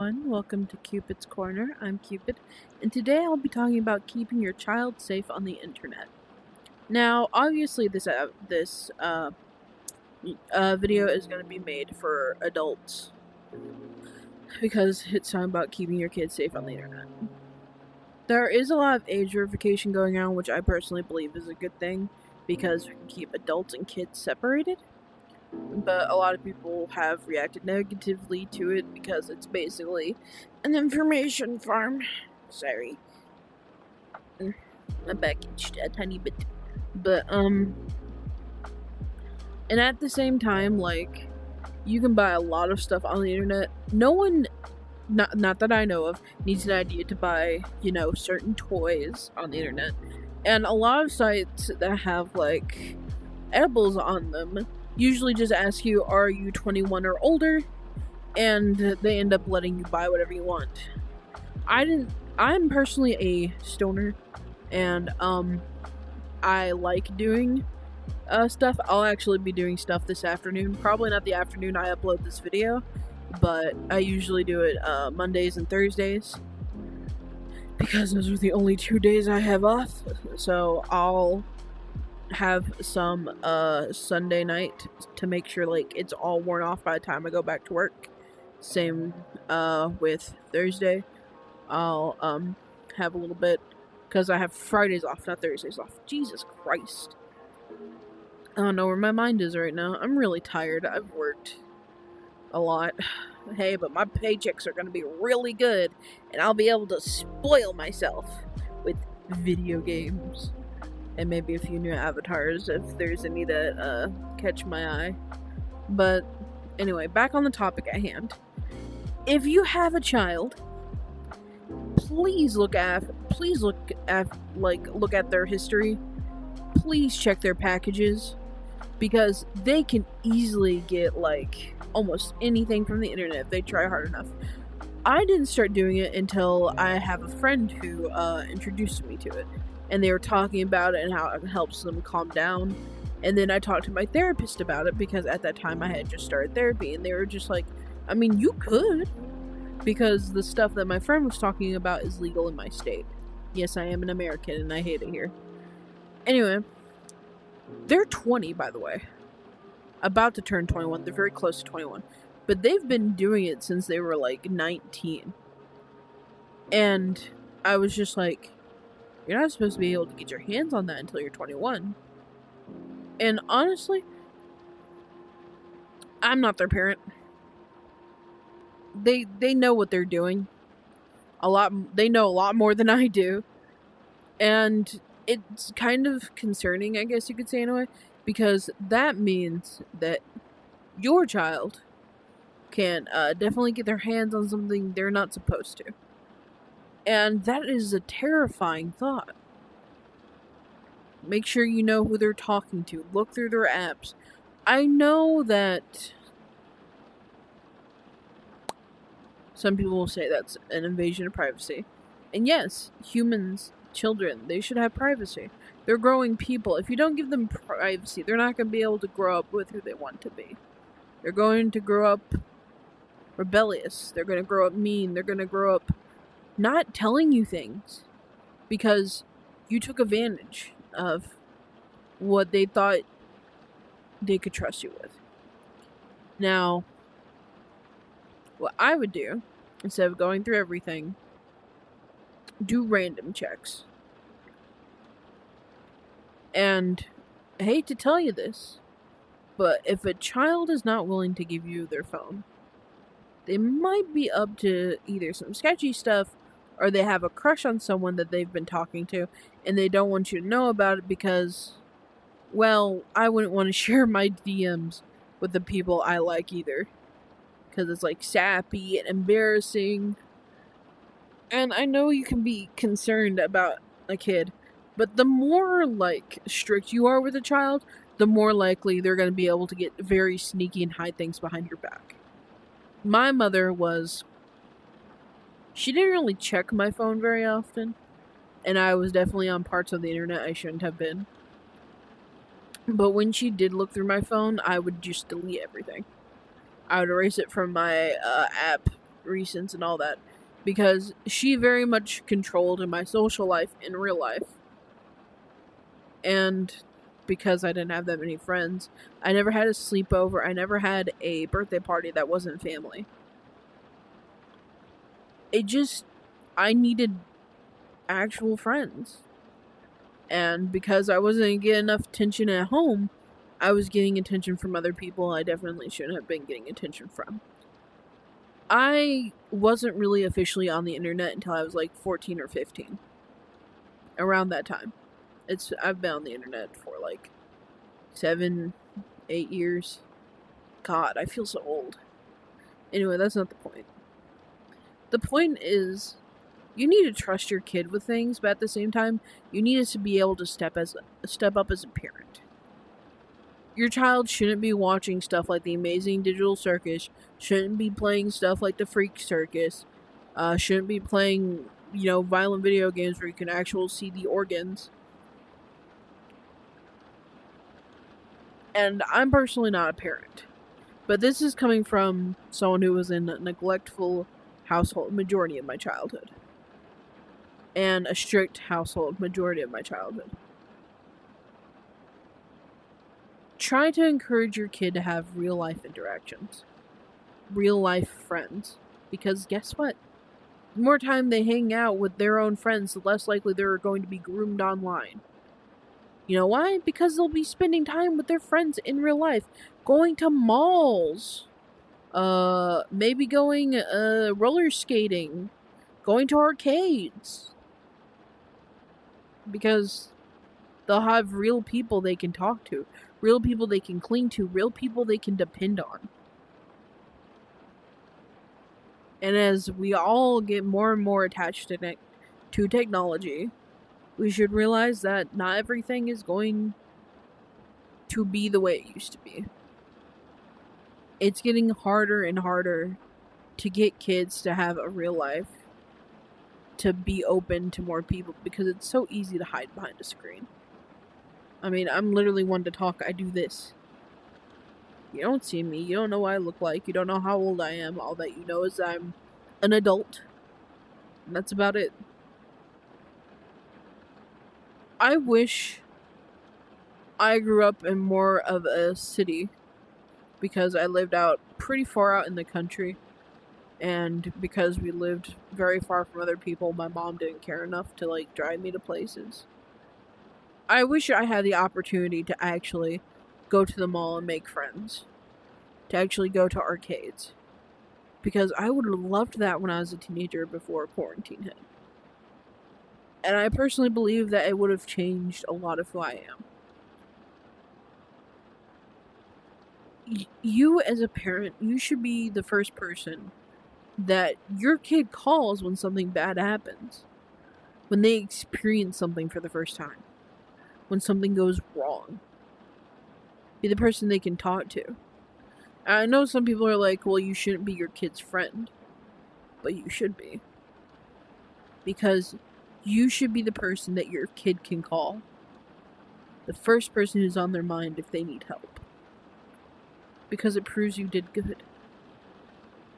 Welcome to Cupid's Corner. I'm Cupid, and today I'll be talking about keeping your child safe on the internet. Now, obviously, this video is going to be made for adults because it's talking about keeping your kids safe on the internet. There is a lot of age verification going on, which I personally believe is a good thing because we can keep adults and kids separated. But a lot of people have reacted negatively to it because it's basically an information farm. Sorry. I'm back a tiny bit. But, and at the same time, like, you can buy a lot of stuff on the internet. No one, not that I know of, needs an idea to buy, certain toys on the internet. And a lot of sites that have, like, edibles on them usually just ask you, are you 21 or older? And they end up letting you buy whatever you want. I'm personally a stoner, and I like doing stuff. I'll actually be doing stuff this afternoon. Probably not the afternoon I upload this video, but I usually do it Mondays and Thursdays because those are the only 2 days I have off. So I'll have some Sunday night to make sure like it's all worn off by the time I go back to work. Same with Thursday. I'll have a little bit because I have Fridays off, not Thursdays off. Jesus Christ. I don't know where my mind is right now. I'm really tired. I've worked a lot. Hey, but my paychecks are going to be really good and I'll be able to spoil myself with video games. And maybe a few new avatars if there's any that catch my eye. But anyway, back on the topic at hand. If you have a child, please look at their history. Please check their packages because they can easily get like almost anything from the internet if they try hard enough. I didn't start doing it until I have a friend who introduced me to it. And they were talking about it and how it helps them calm down. And then I talked to my therapist about it because at that time I had just started therapy. And they were just like, I mean, you could. Because the stuff that my friend was talking about is legal in my state. Yes, I am an American and I hate it here. Anyway, they're 20, by the way. About to turn 21. They're very close to 21. But they've been doing it since they were like 19. And I was just like, you're not supposed to be able to get your hands on that until you're 21. And honestly, I'm not their parent. They know what they're doing. They know a lot more than I do. And it's kind of concerning, I guess you could say in a way, because that means that your child can definitely get their hands on something they're not supposed to. And that is a terrifying thought. Make sure you know who they're talking to. Look through their apps. I know that some people will say that's an invasion of privacy. And yes, humans, children, they should have privacy. They're growing people. If you don't give them privacy, they're not going to be able to grow up with who they want to be. They're going to grow up rebellious. They're going to grow up mean. They're going to grow up not telling you things because you took advantage of what they thought they could trust you with. Now, what I would do, instead of going through everything, do random checks. And I hate to tell you this, but if a child is not willing to give you their phone, they might be up to either some sketchy stuff or they have a crush on someone that they've been talking to and they don't want you to know about it because, well, I wouldn't want to share my DMs with the people I like either. Because it's like sappy and embarrassing. And I know you can be concerned about a kid, but the more like strict you are with a child, the more likely they're going to be able to get very sneaky and hide things behind your back. My mother she didn't really check my phone very often, and I was definitely on parts of the internet I shouldn't have been. But when she did look through my phone, I would just delete everything. I would erase it from my app recents and all that, because she very much controlled my social life in real life. And because I didn't have that many friends, I never had a sleepover, I never had a birthday party that wasn't family. I needed actual friends. And because I wasn't getting enough attention at home, I was getting attention from other people I definitely shouldn't have been getting attention from. I wasn't really officially on the internet until I was like 14 or 15. Around that time. I've been on the internet for like 7, 8 years. God, I feel so old. Anyway, that's not the point. The point is, you need to trust your kid with things, but at the same time, you need to be able to step up as a parent. Your child shouldn't be watching stuff like the Amazing Digital Circus, shouldn't be playing stuff like the Freak Circus, shouldn't be playing, violent video games where you can actually see the organs. And I'm personally not a parent, but this is coming from someone who was in a neglectful household majority of my childhood. And a strict household majority of my childhood. Try to encourage your kid to have real life interactions. Real life friends. Because guess what? The more time they hang out with their own friends, the less likely they're going to be groomed online. You know why? Because they'll be spending time with their friends in real life. Going to malls. Maybe going roller skating. Going to arcades. Because they'll have real people they can talk to. Real people they can cling to. Real people they can depend on. And as we all get more and more attached to technology, we should realize that not everything is going to be the way it used to be. It's getting harder and harder to get kids to have a real life, to be open to more people, because it's so easy to hide behind a screen. I mean, I'm literally one to talk. I do this. You don't see me. You don't know what I look like. You don't know how old I am. All that you know is I'm an adult. And that's about it. I wish I grew up in more of a city, because I lived out pretty far out in the country, and because we lived very far from other people, my mom didn't care enough to drive me to places. I wish I had the opportunity to actually go to the mall and make friends, to actually go to arcades, because I would have loved that when I was a teenager before quarantine hit. And I personally believe that it would have changed a lot of who I am. You, as a parent, you should be the first person that your kid calls when something bad happens. When they experience something for the first time. When something goes wrong. Be the person they can talk to. I know some people are like, well, you shouldn't be your kid's friend. But you should be. Because you should be the person that your kid can call. The first person who's on their mind if they need help. Because it proves you did good.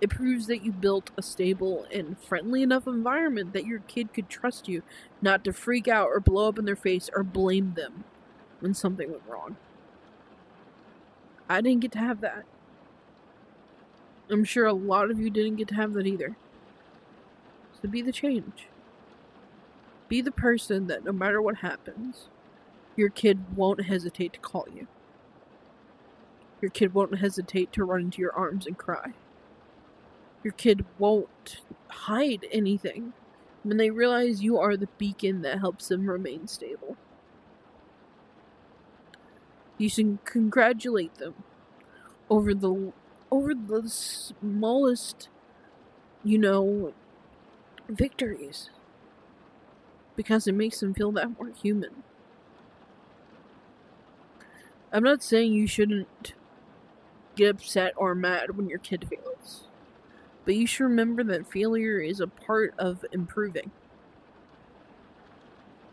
It proves that you built a stable and friendly enough environment that your kid could trust you, not to freak out or blow up in their face or blame them when something went wrong. I didn't get to have that. I'm sure a lot of you didn't get to have that either. So be the change. Be the person that no matter what happens, your kid won't hesitate to call you. Your kid won't hesitate to run into your arms and cry. Your kid won't hide anything when they realize you are the beacon that helps them remain stable. You should congratulate them over the smallest, victories. Because it makes them feel that more human. I'm not saying you shouldn't get upset or mad when your kid fails. But you should remember that failure is a part of improving.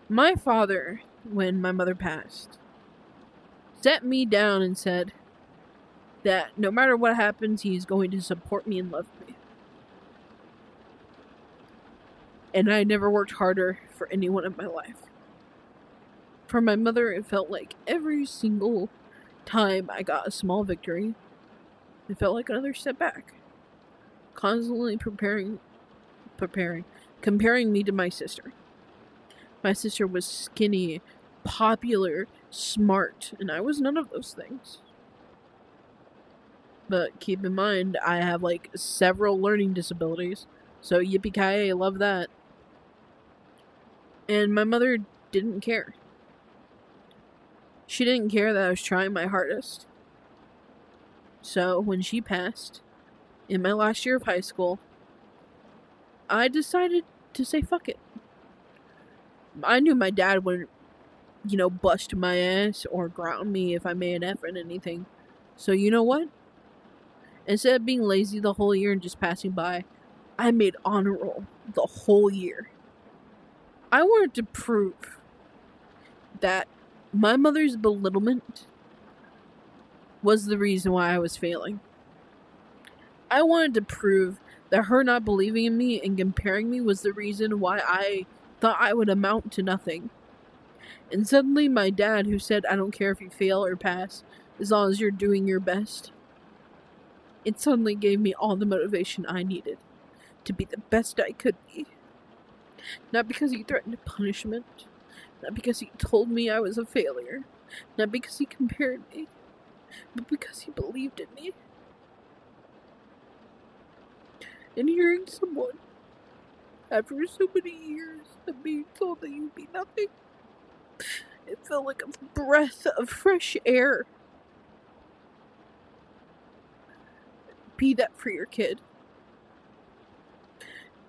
My father, when my mother passed, sat me down and said that no matter what happens, he's going to support me and love me. And I never worked harder for anyone in my life. For my mother, it felt like every single time I got a small victory, it felt like another step back. Constantly comparing me to my sister. My sister was skinny, popular, smart, and I was none of those things. But keep in mind, I have like several learning disabilities, so yippee-ki-yay, love that. And my mother didn't care. She didn't care that I was trying my hardest. So when she passed, in my last year of high school, I decided to say fuck it. I knew my dad wouldn't, bust my ass or ground me if I made an effort in anything. So you know what? Instead of being lazy the whole year and just passing by, I made honor roll the whole year. I wanted to prove that my mother's belittlement was the reason why I was failing. I wanted to prove that her not believing in me and comparing me was the reason why I thought I would amount to nothing. And suddenly my dad, who said, I don't care if you fail or pass, as long as you're doing your best, it suddenly gave me all the motivation I needed to be the best I could be. Not because he threatened punishment, not because he told me I was a failure, not because he compared me, but because he believed in me. And hearing someone, after so many years of being told that you'd be nothing, it felt like a breath of fresh air. Be that for your kid.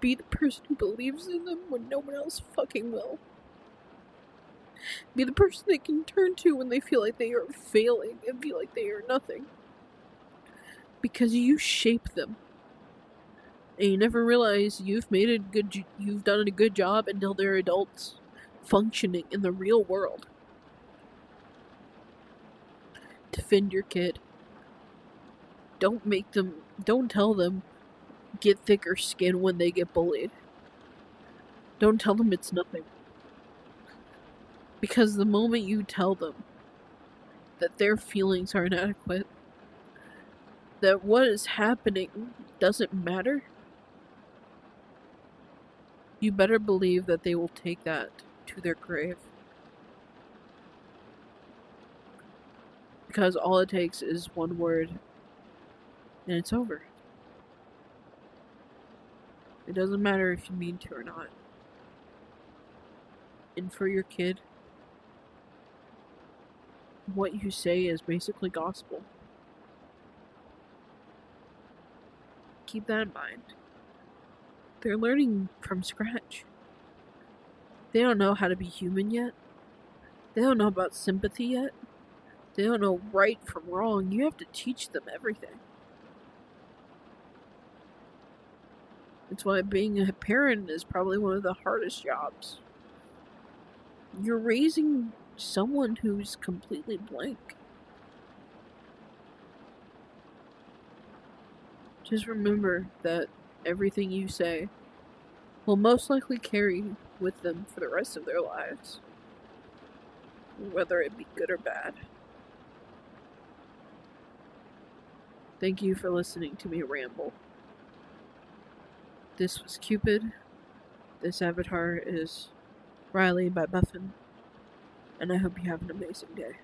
Be the person who believes in them when no one else fucking will. Be the person they can turn to when they feel like they are failing and feel like they are nothing. Because you shape them. And you never realize you've done a good job until they're adults functioning in the real world. Defend your kid. Don't tell them get thicker skin when they get bullied. Don't tell them it's nothing. Because the moment you tell them that their feelings are inadequate, that what is happening doesn't matter, you better believe that they will take that to their grave. Because all it takes is one word, and it's over. It doesn't matter if you mean to or not. And for your kid, what you say is basically gospel. Keep that in mind. They're learning from scratch. They don't know how to be human yet. They don't know about sympathy yet. They don't know right from wrong. You have to teach them everything. That's why being a parent is probably one of the hardest jobs. You're raising someone who's completely blank. Just remember that everything you say will most likely carry with them for the rest of their lives, whether it be good or bad. Thank you for listening to me ramble. This was Cupid. This avatar is Riley by Buffin. And I hope you have an amazing day.